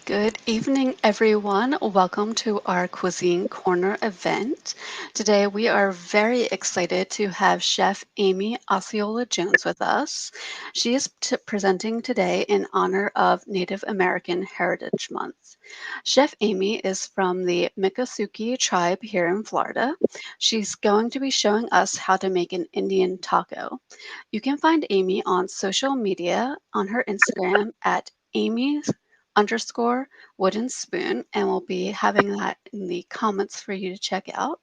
Good evening, everyone. Welcome to our Cuisine Corner event. Today, we are very excited to have Chef Aimee Osceola-Jones with us. She is presenting today in honor of Native American Heritage Month. Chef Aimee is from the Miccosukee tribe here in Florida. She's going to be showing us how to make an Indian taco. You can find Aimee on social media on her Instagram at Aimee underscore wooden spoon, and we'll be having that in the comments for you to check out.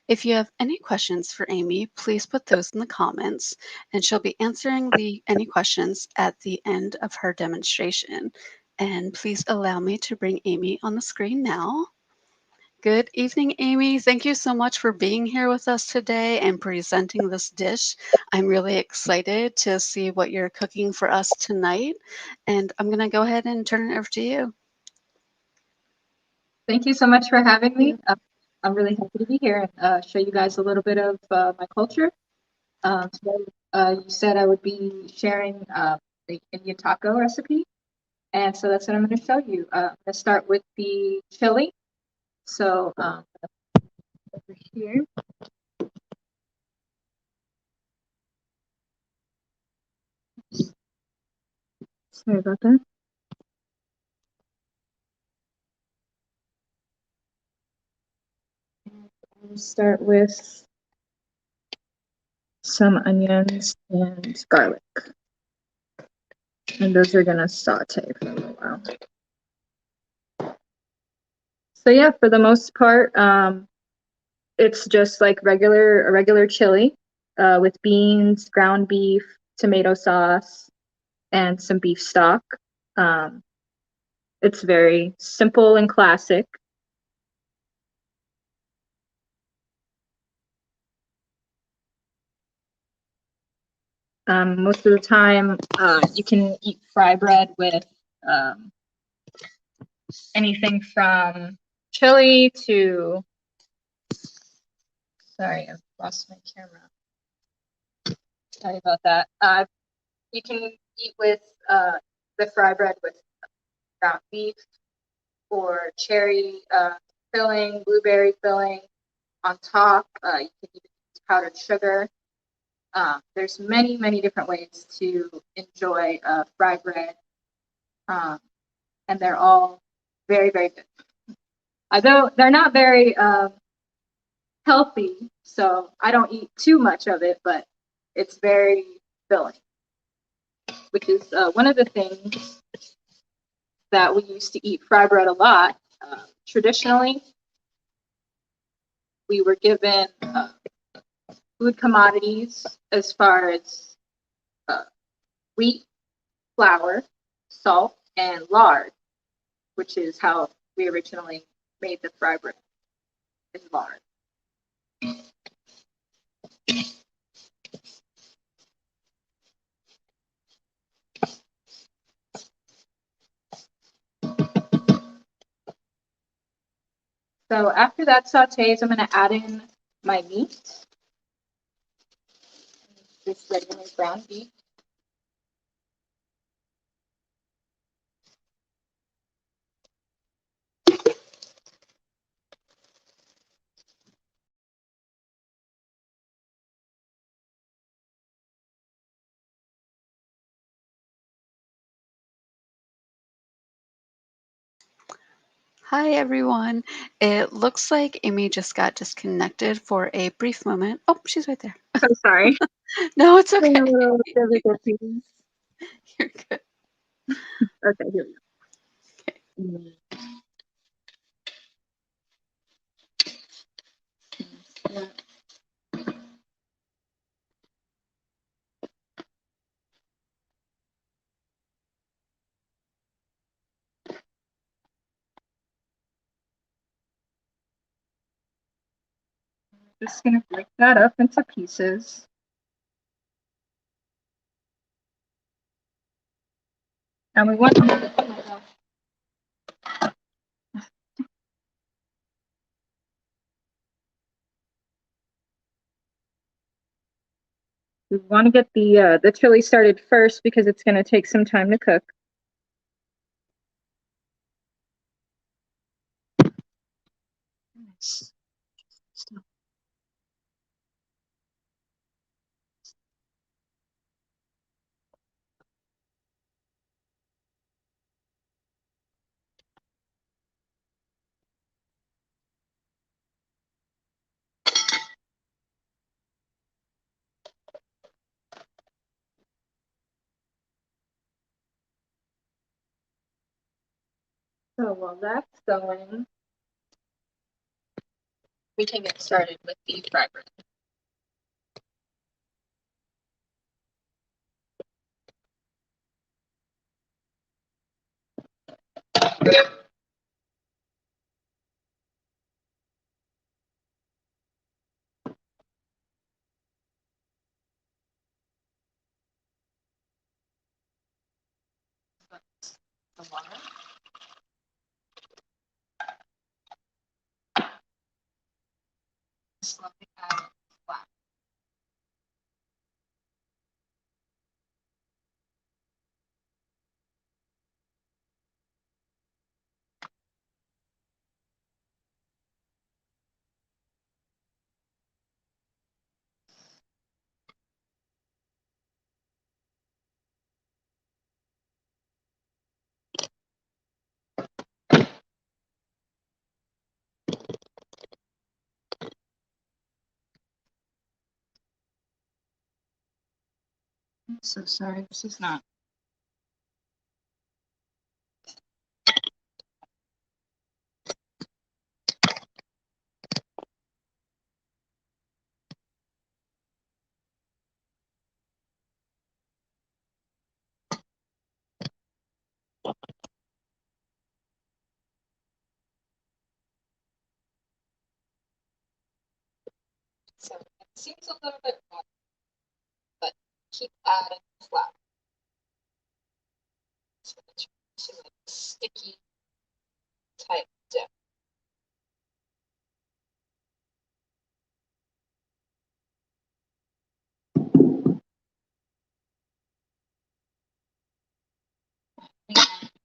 If you have any questions for Aimee, please put those in the comments, and she'll be answering any questions at the end of her demonstration. And please allow me to bring Aimee on the screen now. Good evening, Aimee. Thank you so much for being here with us today and presenting this dish. I'm really excited to see what you're cooking for us tonight. And I'm going to go ahead and turn it over to you. Thank you so much for having me. I'm really happy to be here and show you guys a little bit of my culture. Today, you said I would be sharing the Indian taco recipe, and so that's what I'm going to show you. I'm going to start with the chili. So over here. Sorry about that. I'll start with some onions and garlic. And those are going to saute for a little while. So yeah, for the most part, it's just like a regular chili with beans, ground beef, tomato sauce, and some beef stock. It's very simple and classic. Most of the time, you can eat fry bread with anything from chili to, sorry, I've lost my camera. Sorry about that. You can eat with the fry bread with ground beef or cherry filling, blueberry filling on top. You can even use powdered sugar. There's many different ways to enjoy fry bread, and they're all very good. Although they're not very healthy, so I don't eat too much of it, but it's very filling, which is one of the things that we used to eat fry bread a lot. Traditionally, we were given food commodities as far as wheat, flour, salt, and lard, which is how we originally made the fry bread, is lard. So after that sautés, I'm going to add in my meat. Just regular ground beef. Hi, everyone. It looks like Aimee just got disconnected for a brief moment. Oh, she's right there. So sorry. No, it's okay. A little difficulties. You're good. Okay, here we go. Just going to break that up into pieces. And we want to get the chili started first because it's going to take some time to cook. So while that's going, we can get started with the fry bread. The water. Slowly add flour. I'm so sorry, this is not. So it seems a little bit more, but keep adding flour. So it's like sticky type dip.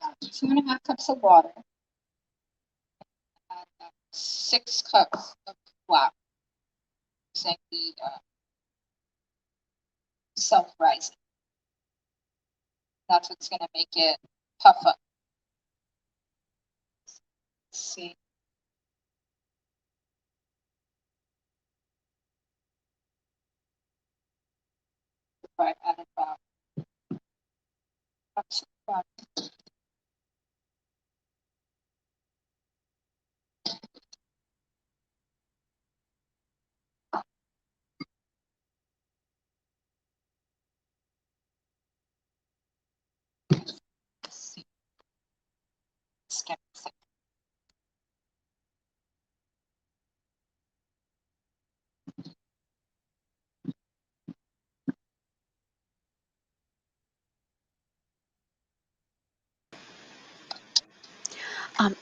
About 2.5 cups of water. Add about 6 cups of flour. Using the self-rising. That's what's going to make it puff up. Let's see. I added about cups of flour. Let's see. Skip.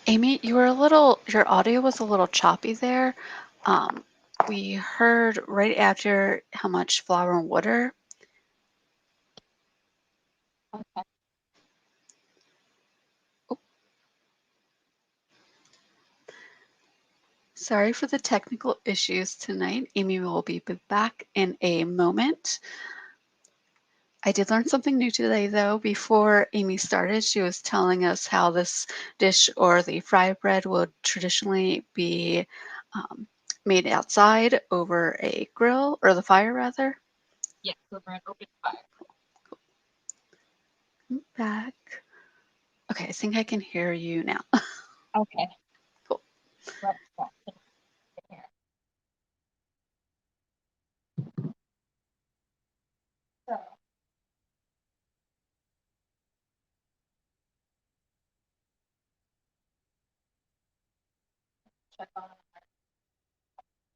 Aimee, your audio was a little choppy there. Um, we heard right after how much flour and water. Okay. Sorry for the technical issues tonight. Aimee will be back in a moment. I did learn something new today, though. Before Aimee started, she was telling us how this dish or the fry bread would traditionally be made outside over a grill or the fire, rather. Yeah, over an open fire. Back. Okay, I think I can hear you now. Okay. Cool. Let's start here. So, check on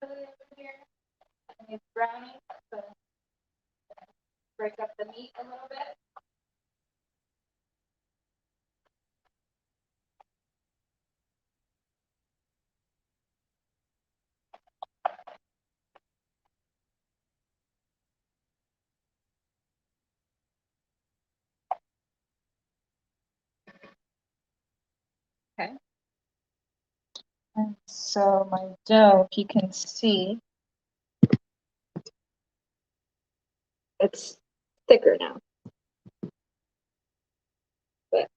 over here. And it's brownie, so break up the meat a little bit. Okay. And so my dough, if you can see, it's thicker now. But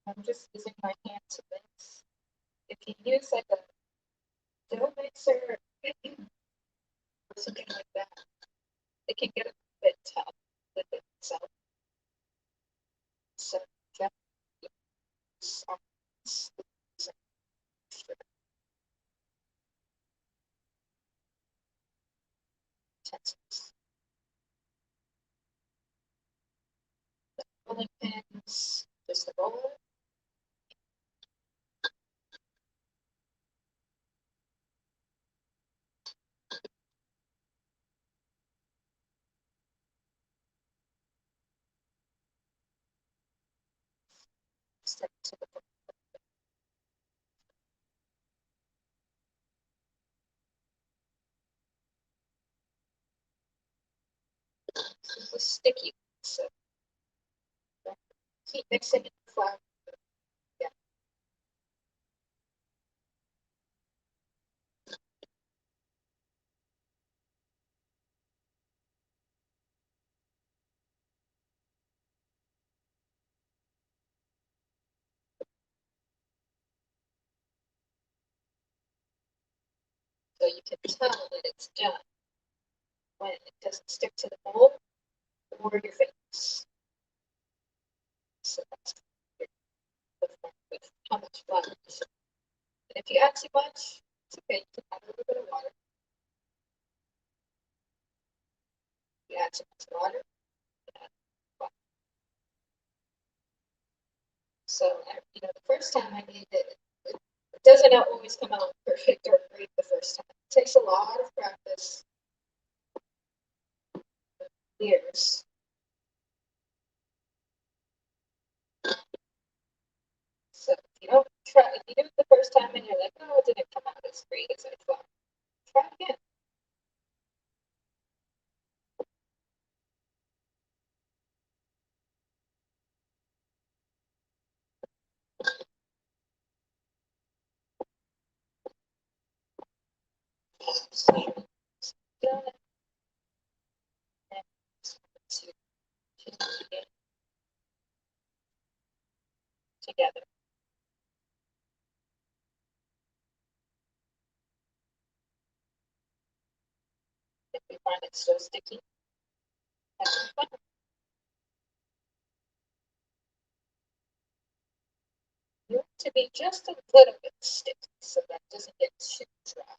I'm just using my hand to mix. If you use like a dough mixer or something like that, it can get a bit tough with it itself. So just utensils. Rolling pins, just the roller. Stick to the This is sticky, so keep mixing it flour. Yeah. So you can tell that it's done when it doesn't stick to the bowl or your face. So that's with how much flour. And if you add too much, it's okay. You can add a little bit of water. If you add too much water, you add water. So, you know, the first time I made it, it doesn't always come out perfect or great the first time. It takes a lot of practice, years. So if you don't try, if you do it the first time and you're like, oh, it didn't come out as great as I thought, try again. So, done and to get together. If you find it so sticky, that's fun. You want it to be just a little bit sticky so that it doesn't get too dry.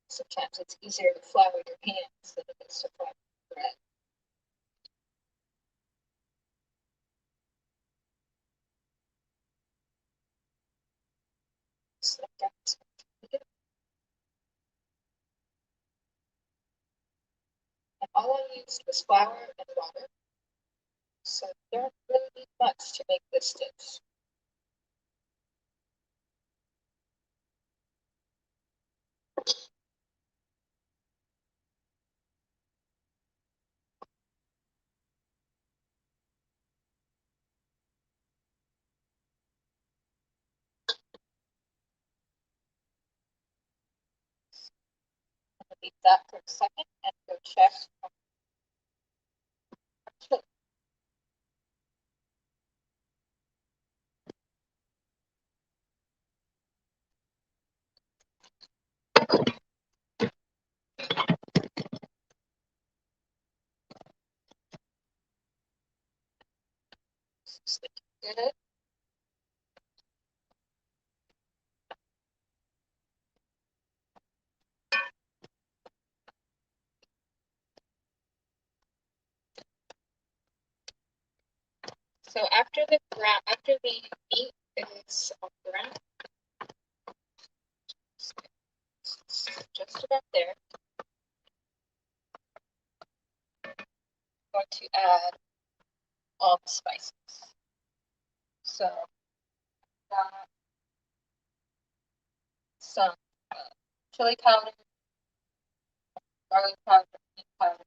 Sometimes it's easier to flour your hands than it is to flour bread. So that's and all I used was flour and water. So you don't really need much to make this dish. leave that for a second and go check. Good. So after the meat is on the ground, just about there, I'm going to add all the spices. So some chili powder, garlic powder, onion powder, a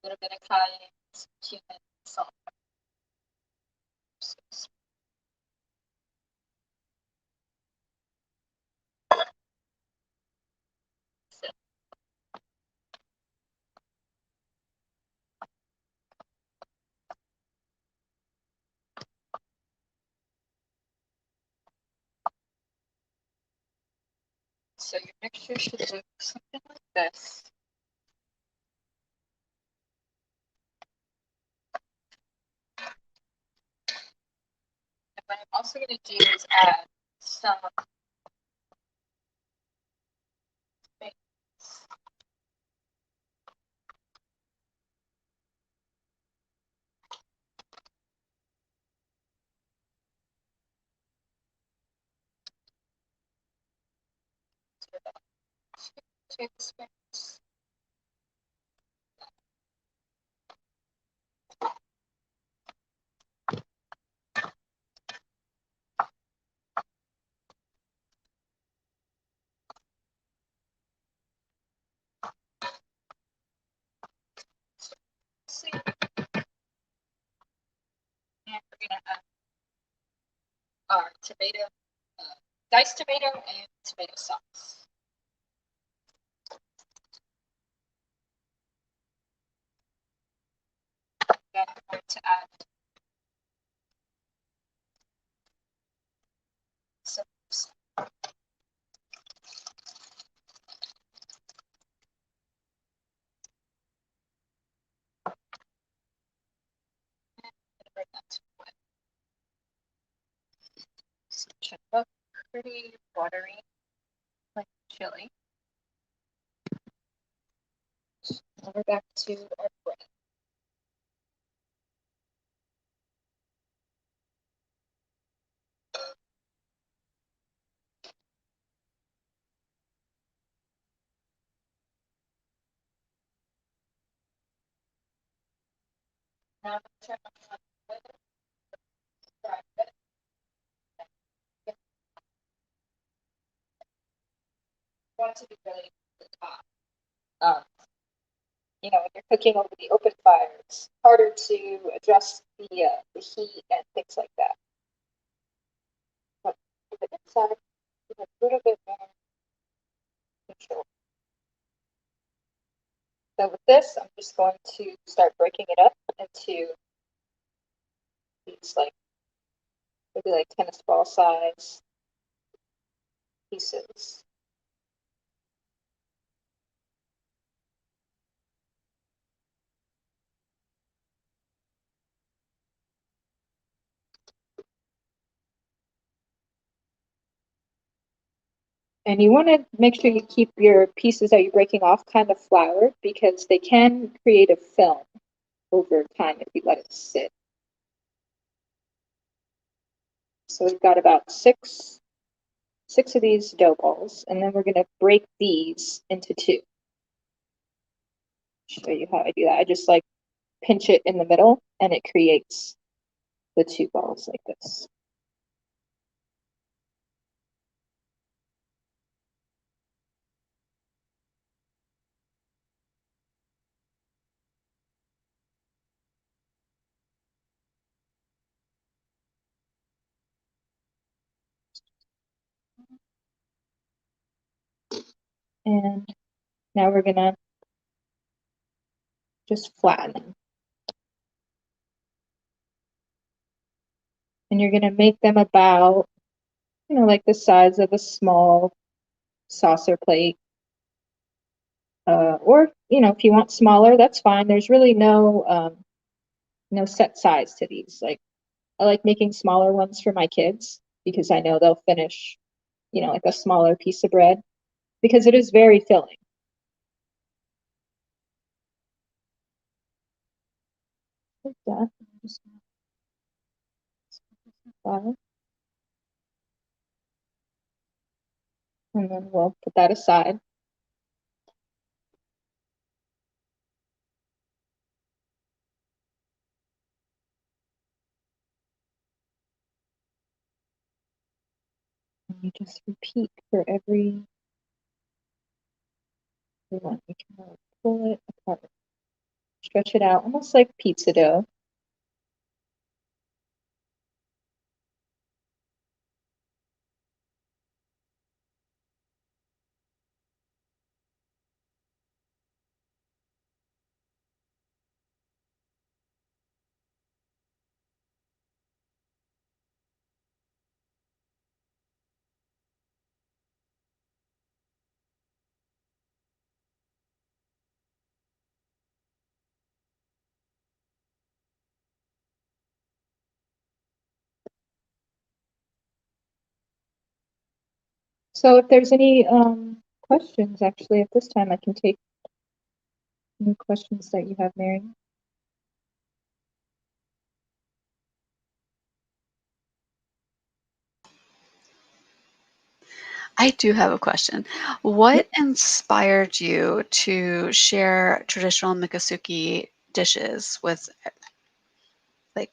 little bit of cayenne, some cumin, salt. So your mixture should look something like this. And what I'm also going to do is add some tomatoes. Tablespoons. And we're going to add our tomato, diced tomato and tomato sauce. Then I'm going to add some some pretty watery, like chili. Now we're back to our bread. Now I'm going to turn on the fried bread. Want to be really hot. When you're cooking over the open fire, it's harder to adjust the heat and things like that. But for the inside, you have a little bit more control. So with this, I'm just going to start breaking it up into these maybe like tennis ball size pieces. And you want to make sure you keep your pieces that you're breaking off kind of floured because they can create a film over time if you let it sit. So we've got about six of these dough balls, and then we're going to break these into two. Show you how I do that. I just pinch it in the middle, and it creates the two balls like this. And Now we're gonna just flatten them. And you're gonna make them about, like the size of a small saucer plate. Or, if you want smaller, that's fine. There's really no set size to these. Like, I like making smaller ones for my kids because I know they'll finish, like a smaller piece of bread because it is very filling. Like that. Just flour. And then we'll put that aside. And you just repeat for every one. You can pull it apart, stretch it out, almost like pizza dough. So if there's any questions, actually, at this time, I can take any questions that you have, Mary. I do have a question. What inspired you to share traditional Miccosukee dishes with, like,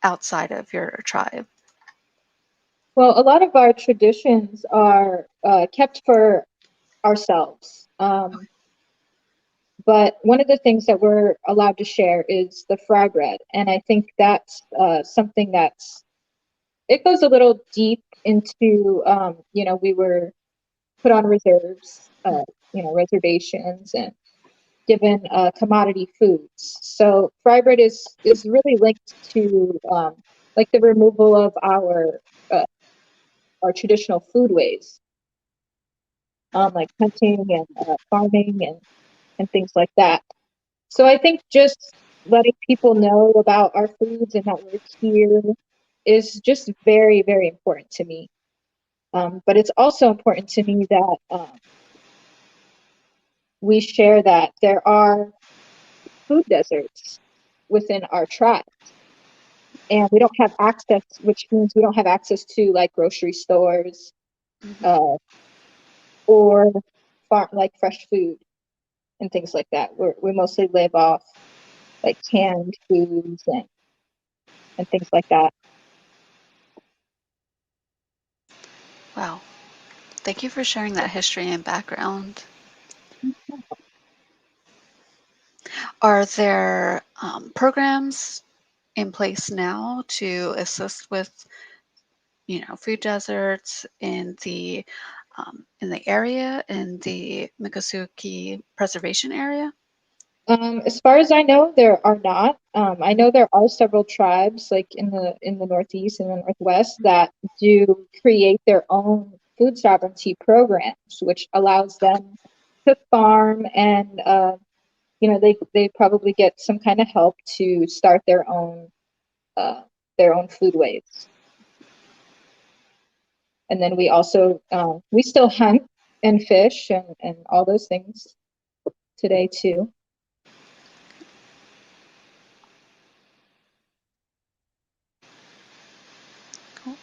outside of your tribe? Well, a lot of our traditions are kept for ourselves. But one of the things that we're allowed to share is the fry bread. And I think that's something it goes a little deep into, we were put on reserves, reservations and given commodity foods. So fry bread is really linked to like the removal of our traditional foodways, like hunting and farming and things like that. So I think just letting people know about our foods and that we're here is just very, very important to me. But it's also important to me that we share that there are food deserts within our tribe. And we don't have access, which means we don't have access to like grocery stores Mhm. uh, or farm like fresh food and things like that. We mostly live off like canned foods and things like that. Wow. Thank you for sharing that history and background. Are there programs in place now to assist with, food deserts in the area, in the Miccosukee Preservation Area? As far as I know, there are not. I know there are several tribes, like in the Northeast and the Northwest, that do create their own food sovereignty programs, which allows them to farm and they probably get some kind of help to start uh, their own foodways. And then we still hunt and fish and all those things today too. Cool.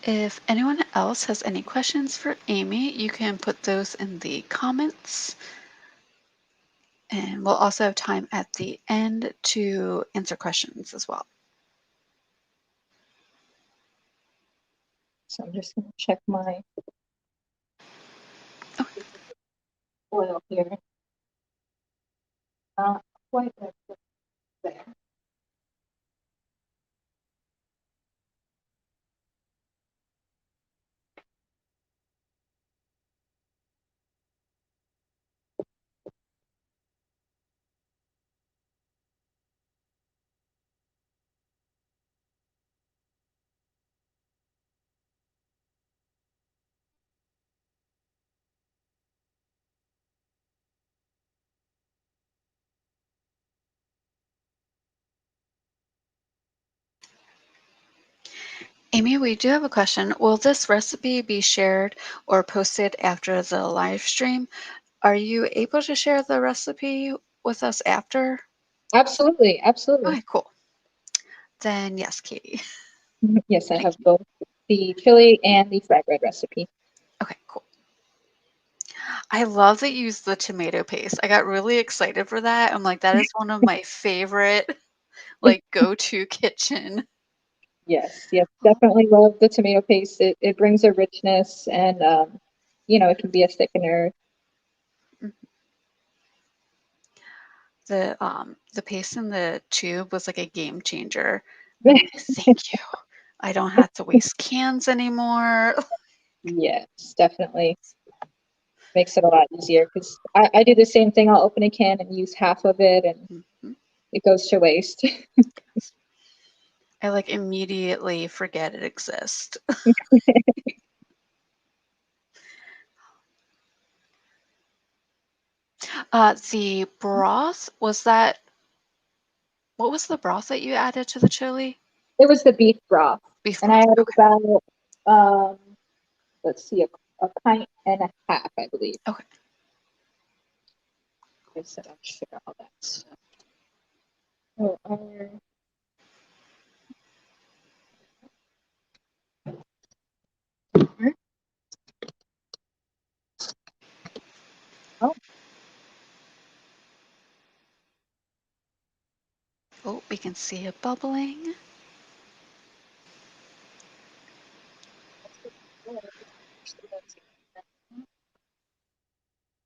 If anyone else has any questions for Aimee, you can put those in the comments. And we'll also have time at the end to answer questions as well. So I'm just going to check my oil here. Not quite like there. Aimee, we do have a question. Will this recipe be shared or posted after the live stream? Are you able to share the recipe with us after? Absolutely, absolutely. Okay, cool. Then yes, Katie. Yes, I Thank have you. both the chili and the fried bread recipe. Okay, cool. I love that you used the tomato paste. I got really excited for that. I'm like, that is one of my favorite, like, go-to kitchen. Yes, yes, Oh, definitely love the tomato paste. It brings a richness and it can be a thickener. mhm. The paste in the tube was like a game changer. I'm like, thank you. I don't have to waste cans anymore. Yes, definitely makes it a lot easier because I do the same thing. I'll open a can and use half of it and Mhm. it goes to waste. I like immediately forget it exists. The broth, was that, what was the broth that you added to the chili? It was the beef broth, Beef and I broth. added Okay. about um, let's see, a pint and a half, I believe. Okay. I said I'll share all that stuff. Oh, oh, Oh, we can see it bubbling.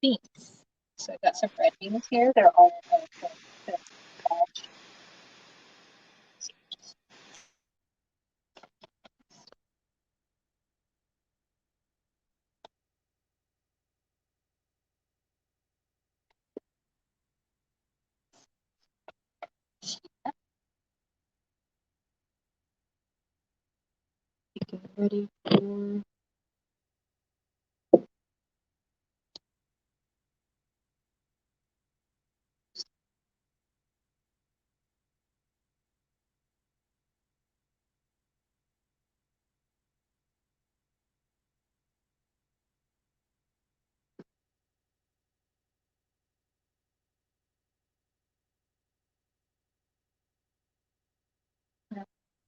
beans. So I've got some red beans here. They're all ready for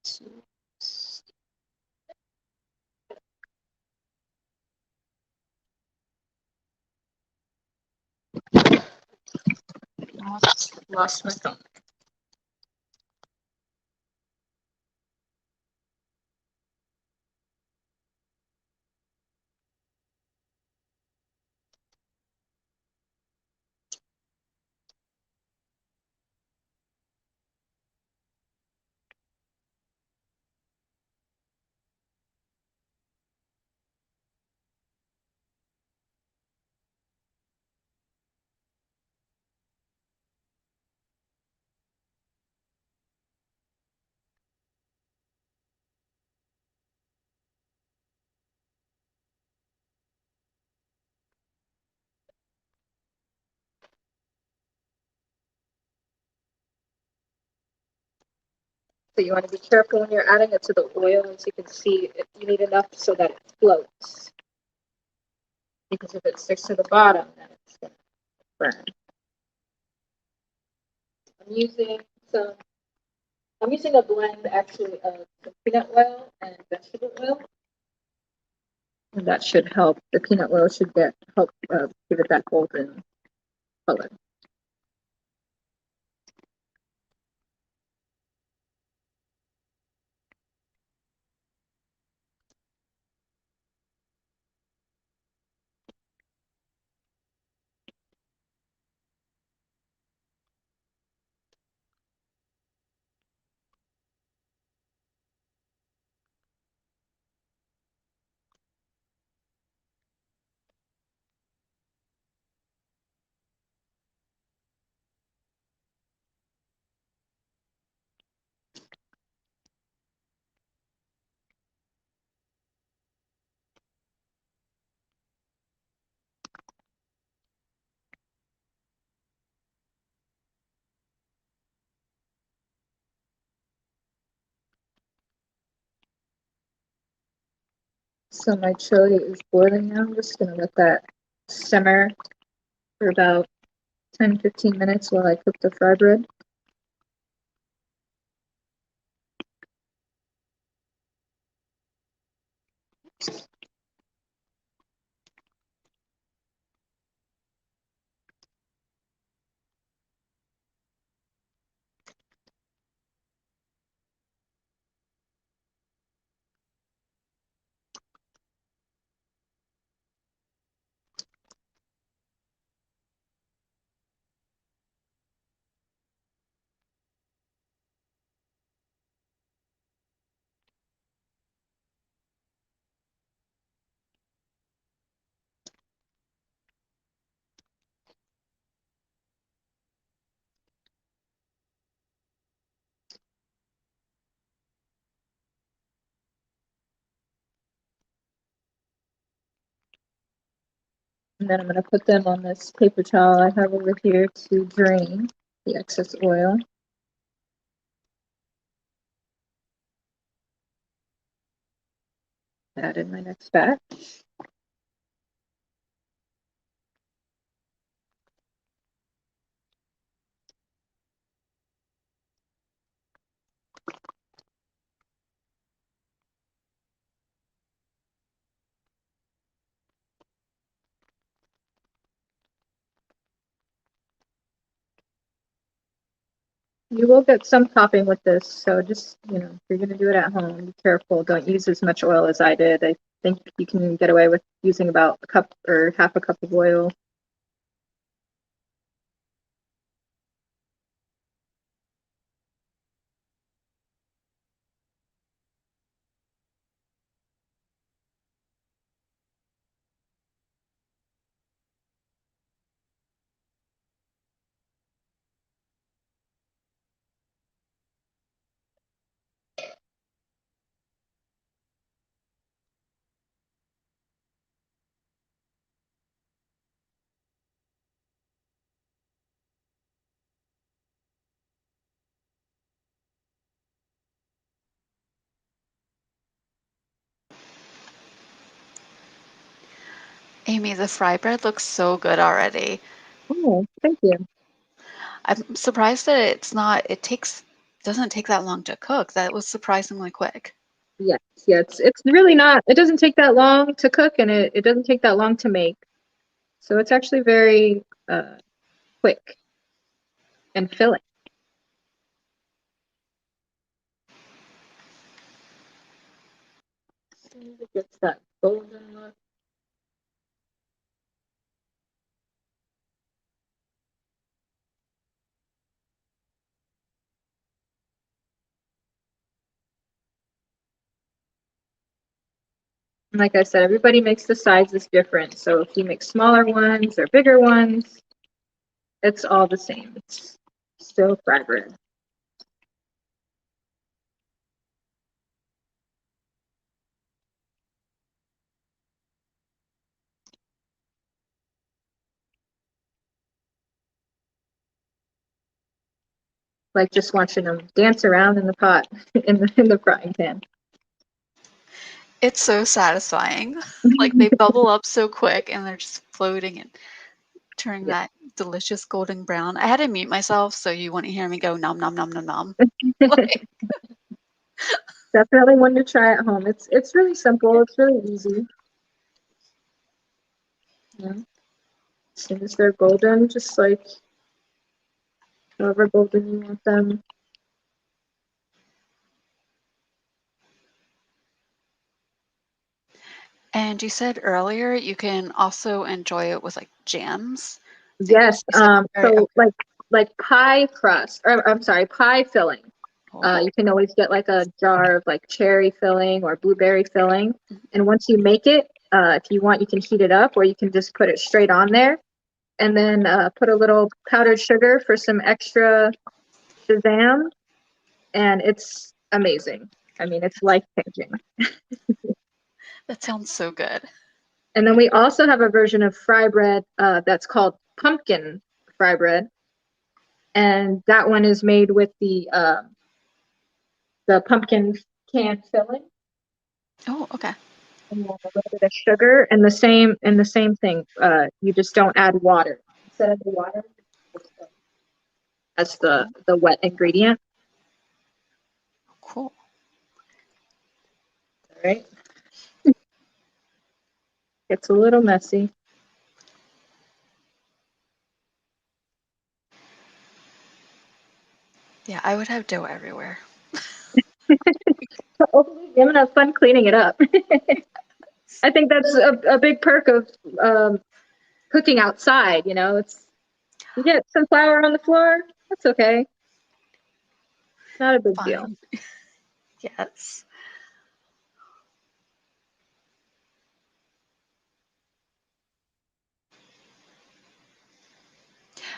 to lost my phone. So you want to be careful when you're adding it to the oil, as you can see, you need enough so that it floats. Because if it sticks to the bottom, then it's going to burn. I'm using some. I'm using a blend actually of some peanut oil and vegetable oil, and that should help. The peanut oil should help give it that golden color. So my chili is boiling now. I'm just gonna let that simmer for about 10-15 minutes while I cook the fry bread. And then I'm gonna put them on this paper towel I have over here to drain the excess oil. Add in my next batch. You will get some topping with this, so just, if you're gonna do it at home, be careful. Don't use as much oil as I did. I think you can get away with using about a cup or half a cup of oil. Aimee, the fry bread looks so good already. Oh, thank you. I'm surprised that doesn't take that long to cook. That was surprisingly quick. Yes, yeah, it's really not, it doesn't take that long to cook and it doesn't take that long to make. So it's actually very quick and filling. As soon as it gets that golden look. Like I said, everybody makes the sizes different. So if you make smaller ones or bigger ones, it's all the same. It's still fry bread. Like just watching them dance around in the pot in the frying pan. It's so satisfying. Like they bubble up so quick and they're just floating and turning Yeah. that delicious golden brown. I had to mute myself so you wouldn't hear me go nom nom nom nom nom. Like, Definitely one to try at home. It's really simple. It's really easy. Yeah. As soon as they're golden, just like however golden you want them. and you said earlier you can also enjoy it with like jams. So Yes. you said very So okay. like pie crust, or I'm sorry, pie filling. Oh. You can always get like a jar of like cherry filling or blueberry filling. And once you make it, if you want, you can heat it up or you can just put it straight on there and then put a little powdered sugar for some extra Shazam. And it's amazing. I mean, it's life changing. That sounds so good. And then we also have a version of fry bread that's called pumpkin fry bread. And that one is made with the pumpkin can filling. Oh, okay. and then a little bit of sugar, and the same thing. You just don't add water. Instead of the water, that's the wet ingredient. Cool. All right. It's a little messy. Yeah, I would have dough everywhere. Hopefully, you're gonna have fun cleaning it up. I think that's a big perk of cooking outside. You know, it's you get some flour on the floor. That's okay. Not a big deal. Fine. Yes.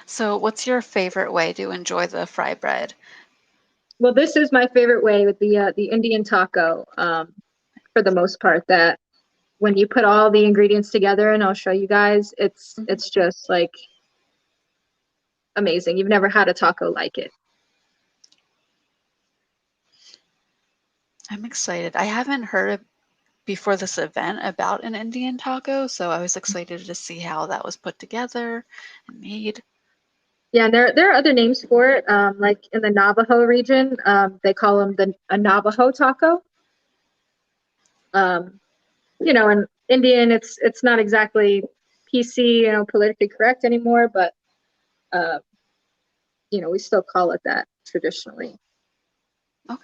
So, what's your favorite way to enjoy the fry bread? Well, this is my favorite way with the Indian taco. For the most part, that when you put all the ingredients together, and I'll show you guys, it's just like amazing. You've never had a taco like it. I'm excited. I haven't heard before this event about an Indian taco, so I was excited to see how that was put together and made. Yeah, and there are other names for it. Like in the Navajo region, they call them a Navajo taco. Um, you know, in Indian, it's not exactly PC, you know, politically correct anymore, but uh, you know, we still call it that traditionally. Okay.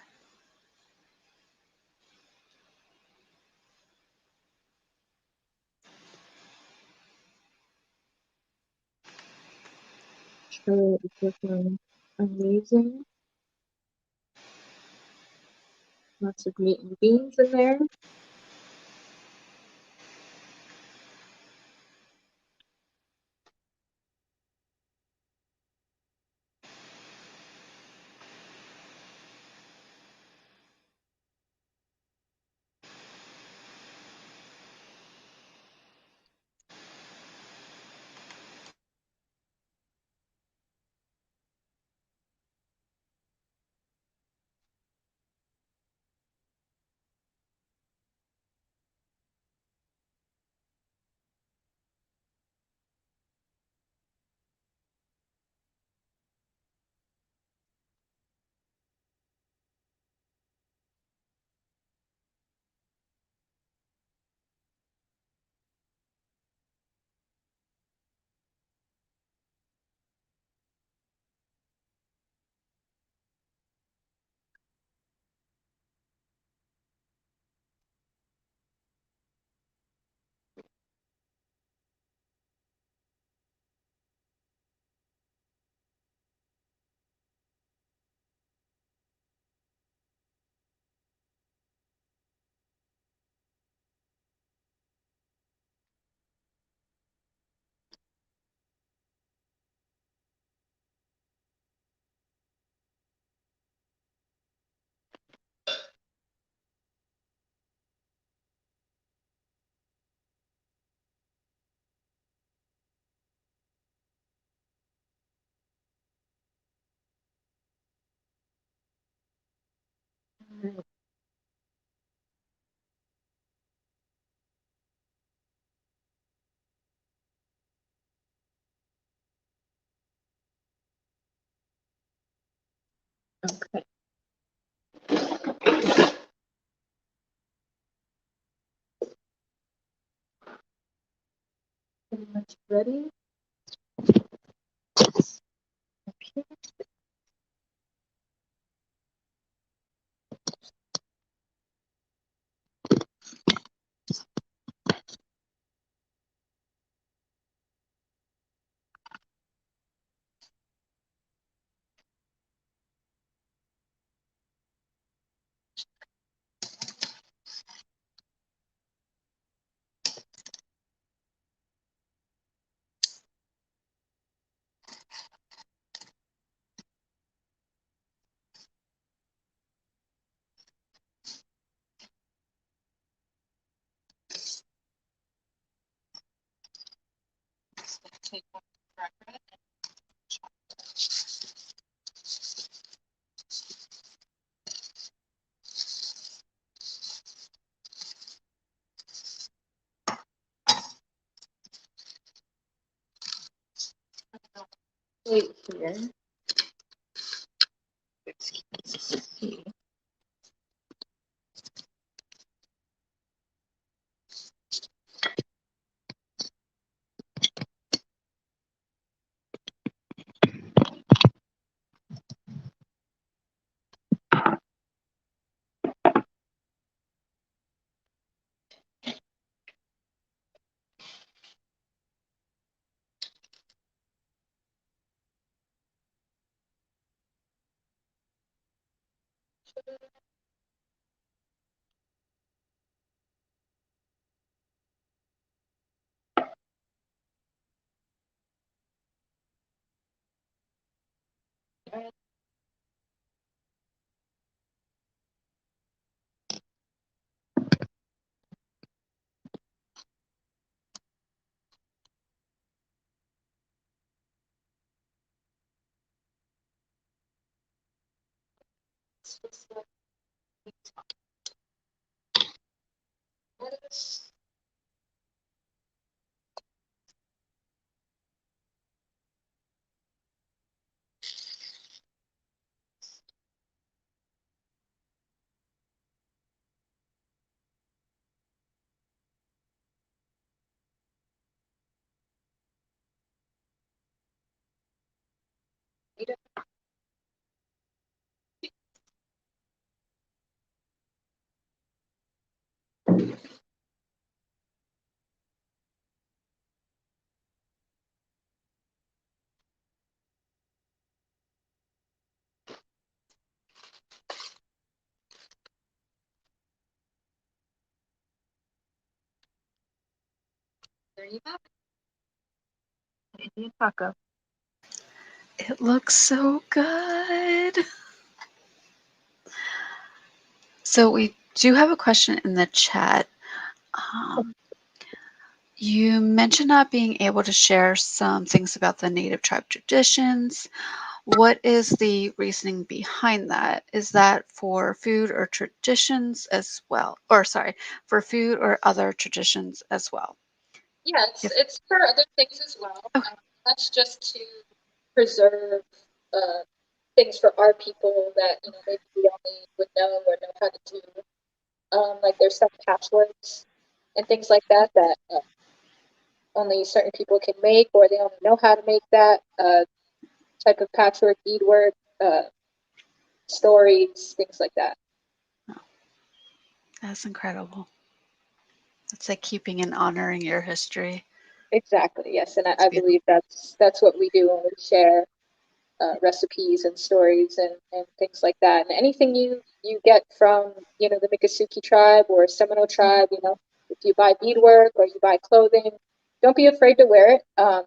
Sure, it's looking amazing. Lots of meat and beans in there. Okay. Pretty much ready. Okay. plate here. Let's see. There you have it. Indian taco. It looks so good. So we do have a question in the chat. You mentioned not being able to share some things about the native tribe traditions. What is the reasoning behind that? Is that for food or traditions as well? Or sorry, for food or other traditions as well? Yeah, it's for other things as well. Okay. That's just to preserve things for our people that maybe we only would know or know how to do. Like there's some patchworks and things like that that only certain people can make, or they only know how to make that type of patchwork, beadwork, stories, things like that. That's incredible. It's like keeping and honoring your history. Exactly. Yes, and It's I beautiful. believe that's what we do when we share recipes and stories and things like that. And anything you get from the Miccosukee tribe or Seminole tribe, if you buy beadwork or you buy clothing, don't be afraid to wear it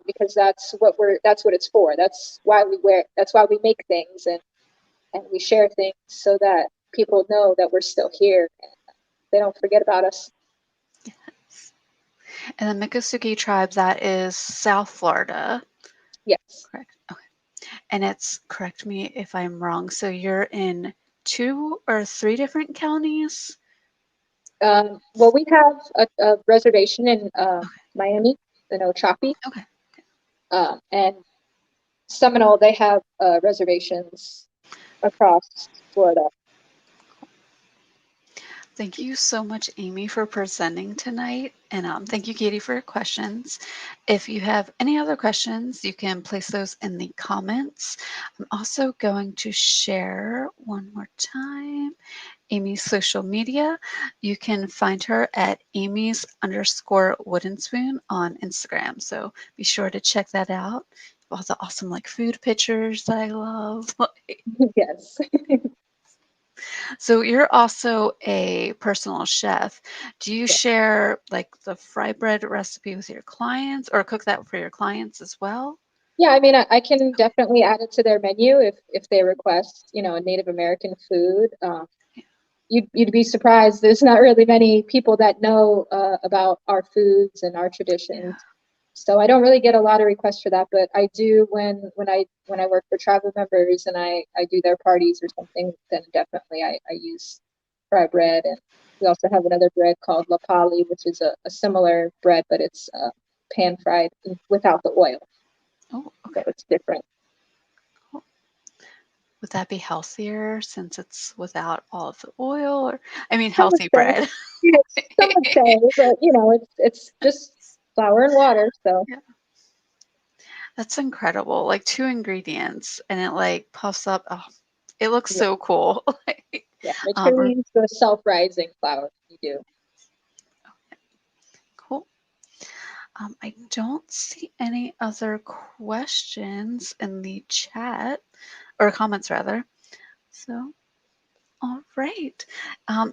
because that's what it's for. That's why we wear. That's why we make things and we share things so that people know that we're still here and they don't forget about us. Yes. And the Miccosukee tribe, that is South Florida, Yes. correct? Okay. And it's, correct me if I'm wrong, so you're in 2 or 3 different counties? Well, we have a reservation in Okay. Miami, in Ochopee, Okay. and Seminole. They have reservations across Florida. Thank you so much, Aimee, for presenting tonight. And thank you, Katie, for your questions. If you have any other questions, you can place those in the comments. I'm also going to share one more time Aimee's social media. You can find her at Aimee's_wooden spoon on Instagram. So be sure to check that out. All the awesome food pictures that I love. Yes. So you're also a personal chef. Do you share the fry bread recipe with your clients or cook that for your clients as well? Yeah, I mean, I can definitely add it to their menu if they request, a Native American food. You'd be surprised. There's not really many people that know about our foods and our Yeah. traditions. So I don't really get a lot of requests for that, but I do when I work for tribal members and I do their parties or something, then definitely I use fry bread. And we also have another bread called lapali, which is a similar bread, but it's pan fried without the oil, Oh, okay. so it's different. Would that be healthier since it's without all of the oil? Or, I mean, Some would healthy say, bread. yes, some would say, but it's just flour and water. So Yeah, that's incredible. Like two ingredients, and it like puffs up. Oh, it looks yeah, so cool. Like, yeah, it or- truly is the self-rising flour. You do. cool. I don't see any other questions in the chat or comments rather. So, all right.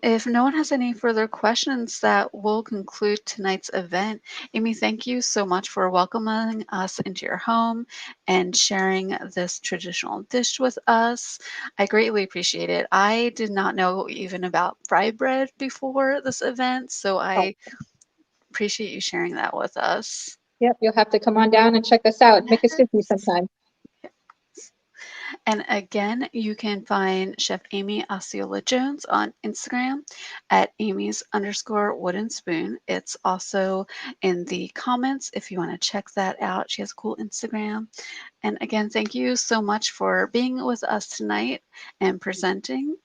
If no one has any further questions, that will conclude tonight's event. Aimee, thank you so much for welcoming us into your home and sharing this traditional dish with us. I greatly appreciate it. I did not know even about fry bread before this event, so Oh, I appreciate you sharing that with us. yep, you'll have to come on down and check us out, Miccosukee Yes. sometime. And again, you can find Chef Aimee Osceola-Jones on Instagram at Amy's_wooden spoon. It's also in the comments if you want to check that out. She has a cool Instagram. And again, thank you so much for being with us tonight and presenting.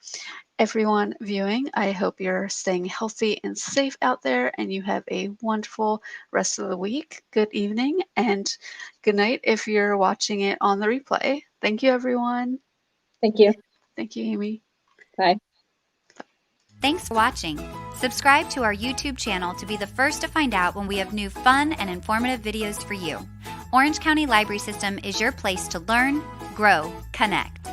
Everyone viewing, I hope you're staying healthy and safe out there and you have a wonderful rest of the week. Good evening and good night if you're watching it on the replay. Thank you, everyone. Thank you. Thank you, Aimee. Bye. Thanks for watching. Subscribe to our YouTube channel to be the first to find out when we have new fun and informative videos for you. Orange County Library System is your place to learn, grow, connect.